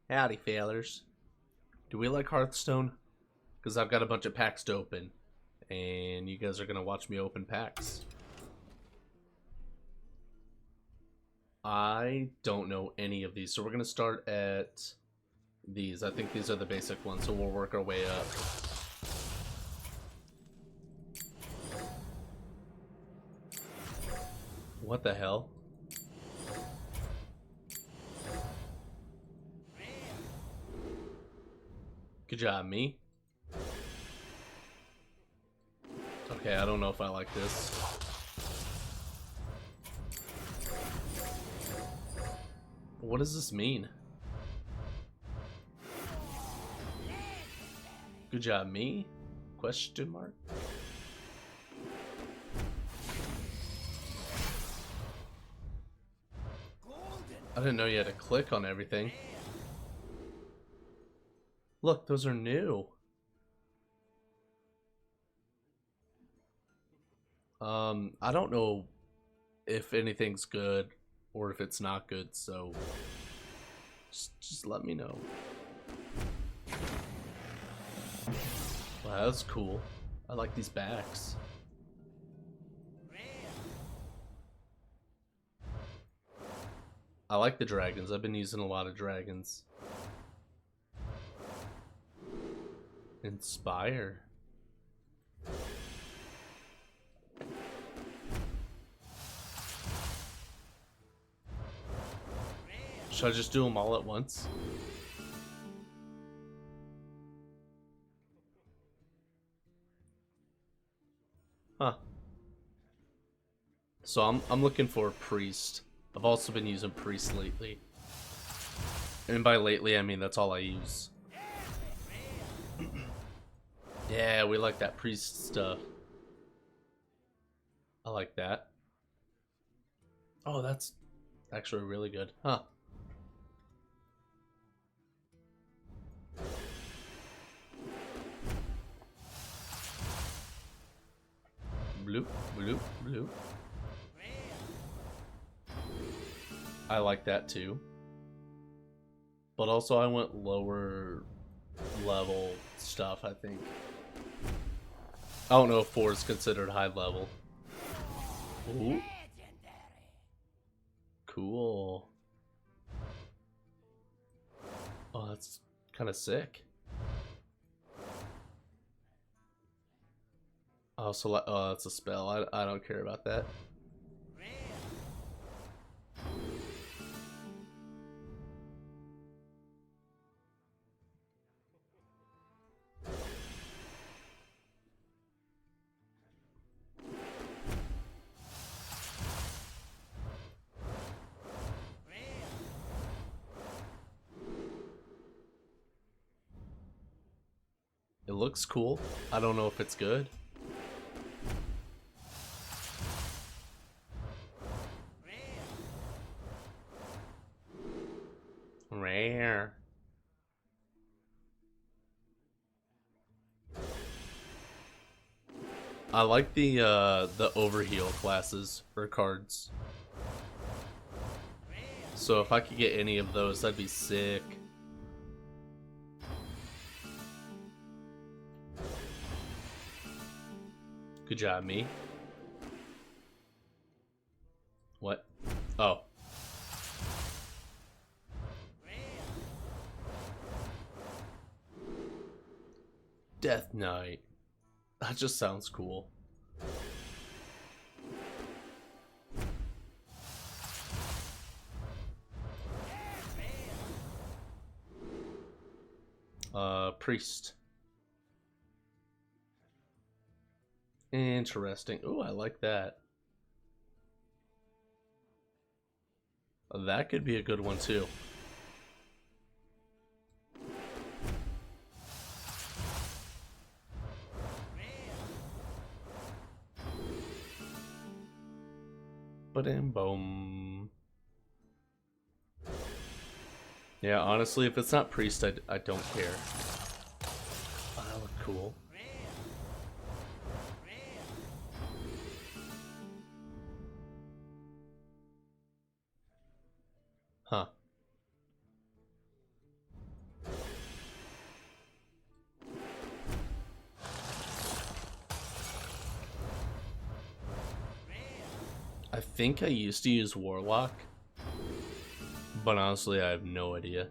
Howdy, failers. Do we like Hearthstone? Because I've got a bunch of packs to open, and you guys are going to watch me open packs. I don't know any of these, so we're going to start at these. I think these are the basic ones, so we'll work our way up. What the hell? Good job, me. Okay, I don't know if I like this. What does this mean? Good job, me? Question mark? I didn't know you had to click on everything. Look, those are new. I don't know if anything's good or if it's not good, so just let me know. Wow, that's cool. I like these backs. I like the dragons. I've been using a lot of dragons. Inspire. Should I just do them all at once? Huh. So I'm looking for a priest. I've also been using priest lately. And by lately I mean that's all I use. Yeah, we like that priest stuff. I like that. Oh, that's actually really good. Huh. Bloop, bloop, bloop. I like that too. But also I went lower level stuff, I think. I don't know if 4 is considered high level. Ooh. Cool. Oh, that's kind of sick. Oh, so oh, that's a spell. I don't care about that. It looks cool. I don't know if it's good. Rare. I like the overheal classes or cards. So if I could get any of those, that'd be sick. Good job, me. What? Oh. Death Knight. That just sounds cool. Priest. Interesting. Ooh, I like that. That could be a good one too. Ba-dam-boom. Yeah, honestly, if it's not priest, I don't care. Oh, that looked cool. Huh. I think I used to use Warlock, but honestly, I have no idea.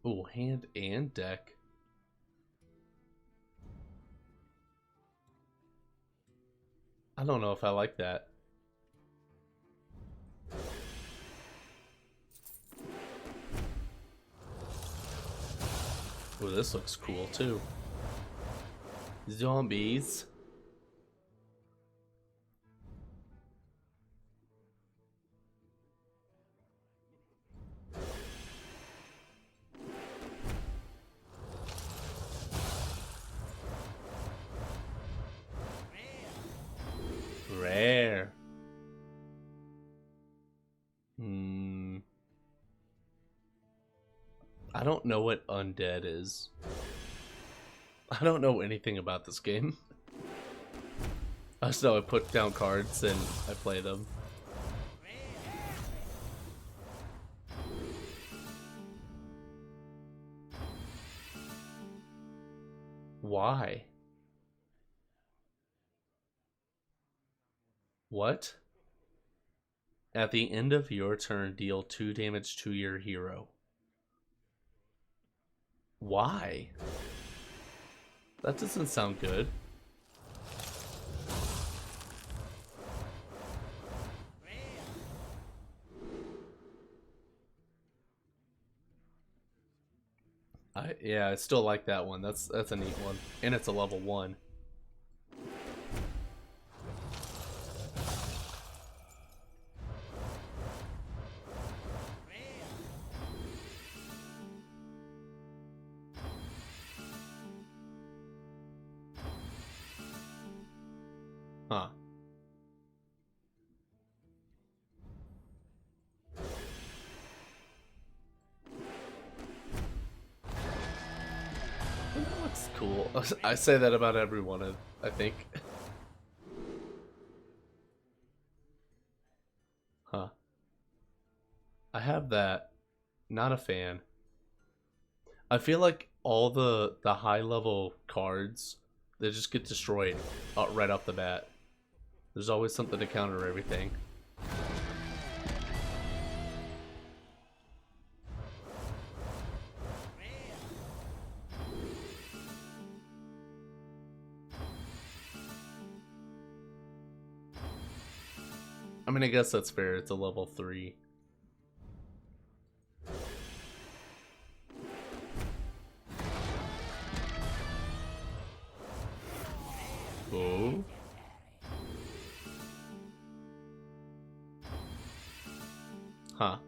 Oh, hand and deck. I don't know if I like that. Oh, this looks cool too. Zombies. Rare. I don't know what undead is. I don't know anything about this game. I just know I put down cards and I play them. Why? What? At the end of your turn, deal 2 damage to your hero. Why? That doesn't sound good. Yeah, I still like that one. That's a neat one. And it's a level 1. Huh. That looks cool. I say that about everyone, I think. Huh. I have that. Not a fan. I feel like all the high level cards, they just get destroyed right off the bat. There's always something to counter everything. I mean, I guess that's fair. It's a level 3. Oh. Huh.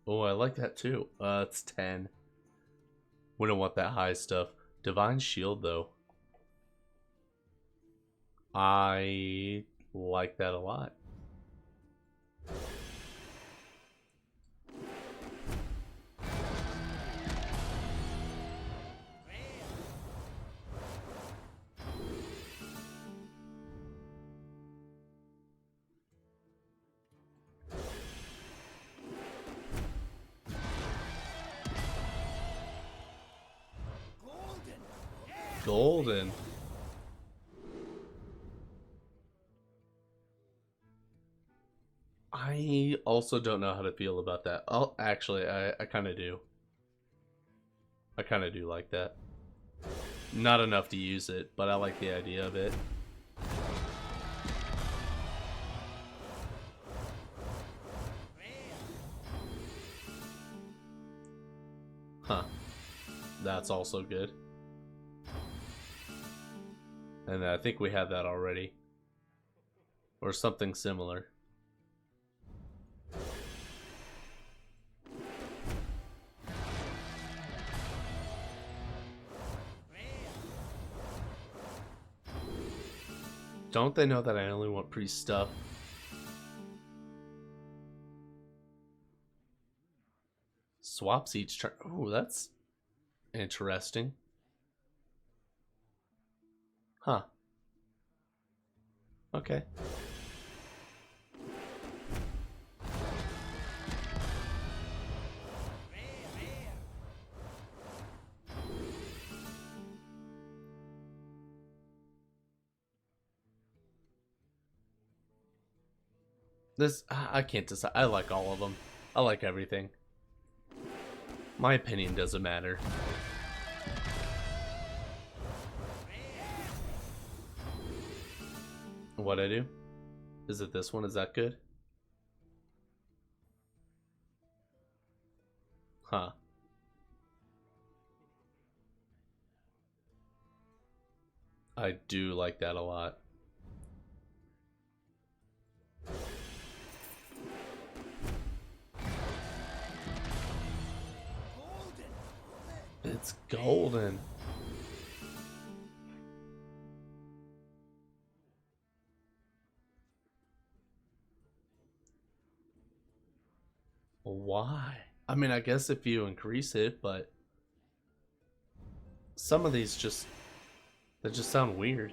Oh, I like that too. It's 10. We don't want that high stuff. Divine Shield, though. I like that a lot. Golden. I also don't know how to feel about that. Oh, actually, I kind of do. I kind of do like that. Not enough to use it, but I like the idea of it. Huh. That's also good. And I think we have that already. Or something similar. Don't they know that I only want priest stuff? Swaps each turn. Oh, that's Interesting. Huh. Okay. This, I can't decide. I like all of them. I like everything. My opinion doesn't matter. What I do? Is it this one? Is that good? Huh. I do like that a lot. It's golden. Why? I mean, I guess if you increase it, but some of these just, they just sound weird.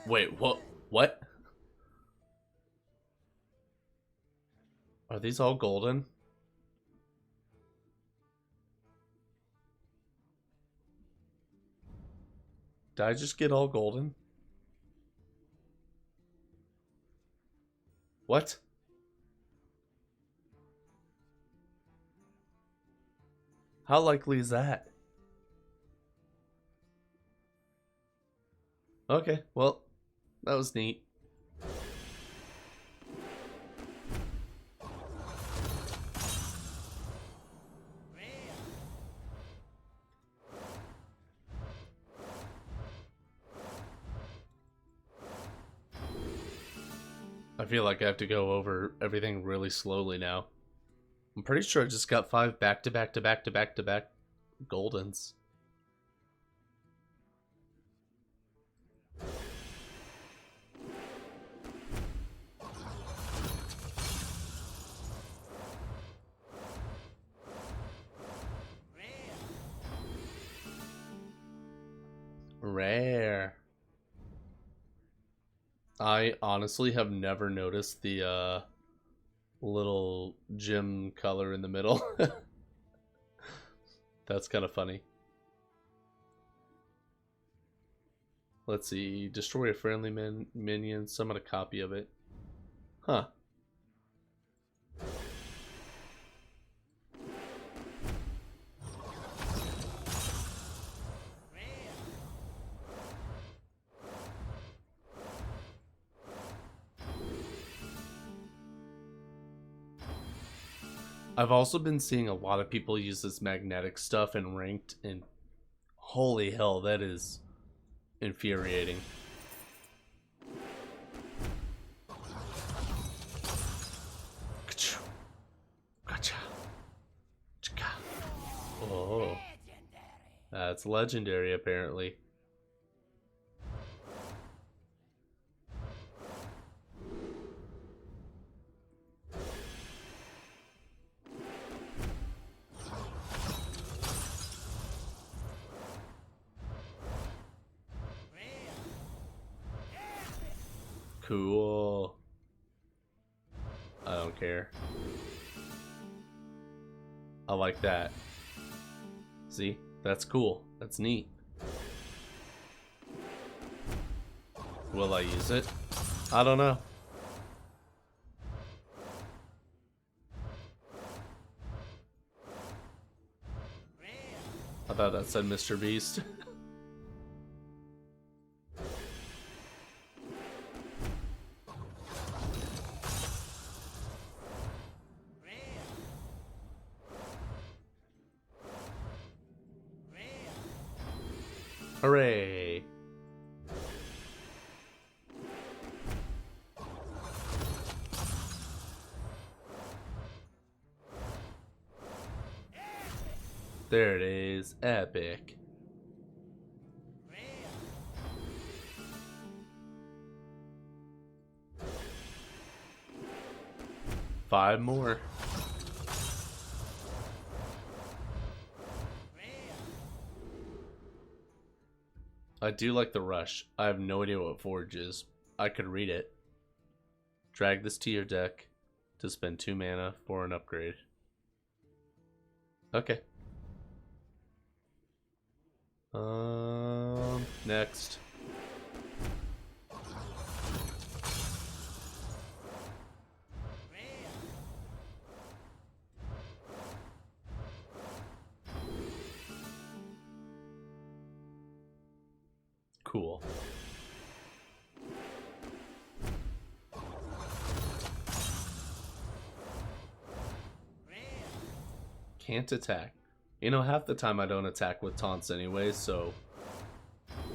Wait, what? What? Are these all golden? Did I just get all golden? What? How likely is that? Okay, well, that was neat. I feel like I have to go over everything really slowly now. I'm pretty sure I just got 5 back to back to back to back to back Goldens. Rare. I honestly have never noticed the little gem color in the middle. That's kind of funny. Let's see. Destroy a friendly minion. Summon a copy of it. Huh. I've also been seeing a lot of people use this magnetic stuff in ranked, and holy hell, that is infuriating. Gotcha. Oh, that's legendary apparently. Cool. I don't care. I like that. See? That's cool. That's neat. Will I use it? I don't know. I thought that said Mr. Beast. Hooray! There it is. Epic. 5 more. I do like the rush. I have no idea what Forge is. I could read it. Drag this to your deck to spend 2 mana for an upgrade. Okay. Next. Cool. Can't attack. You know, half the time I don't attack with taunts anyway, so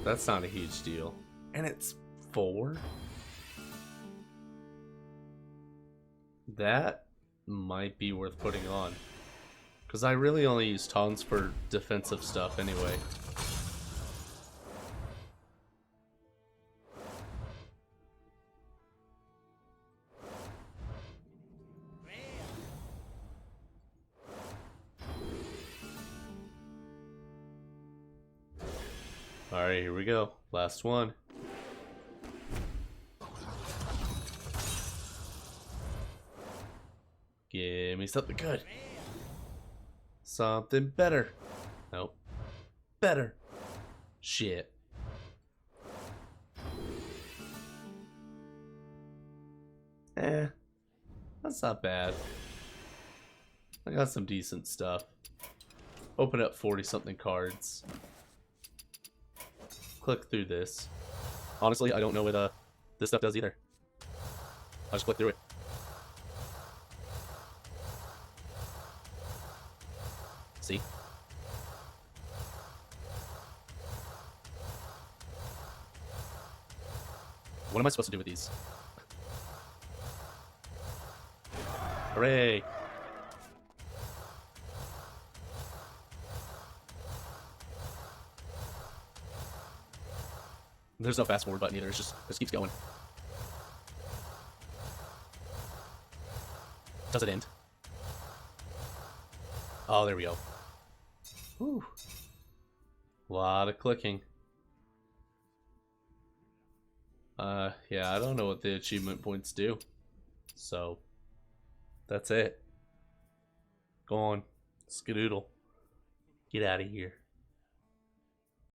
that's not a huge deal. And it's 4? That might be worth putting on. Because I really only use taunts for defensive stuff anyway. Alright, here we go. Last one. Give me something good. Something better. Nope. Better. Shit. That's not bad. I got some decent stuff. Open up 40-something cards. Click through this. Honestly, I don't know what this stuff does either. I'll just click through it. See? What am I supposed to do with these? Hooray! There's no fast forward button either, it just keeps going. Does it end? Oh, there we go. Whew. A lot of clicking. Yeah, I don't know what the achievement points do. So, that's it. Go on. Skedoodle. Get out of here.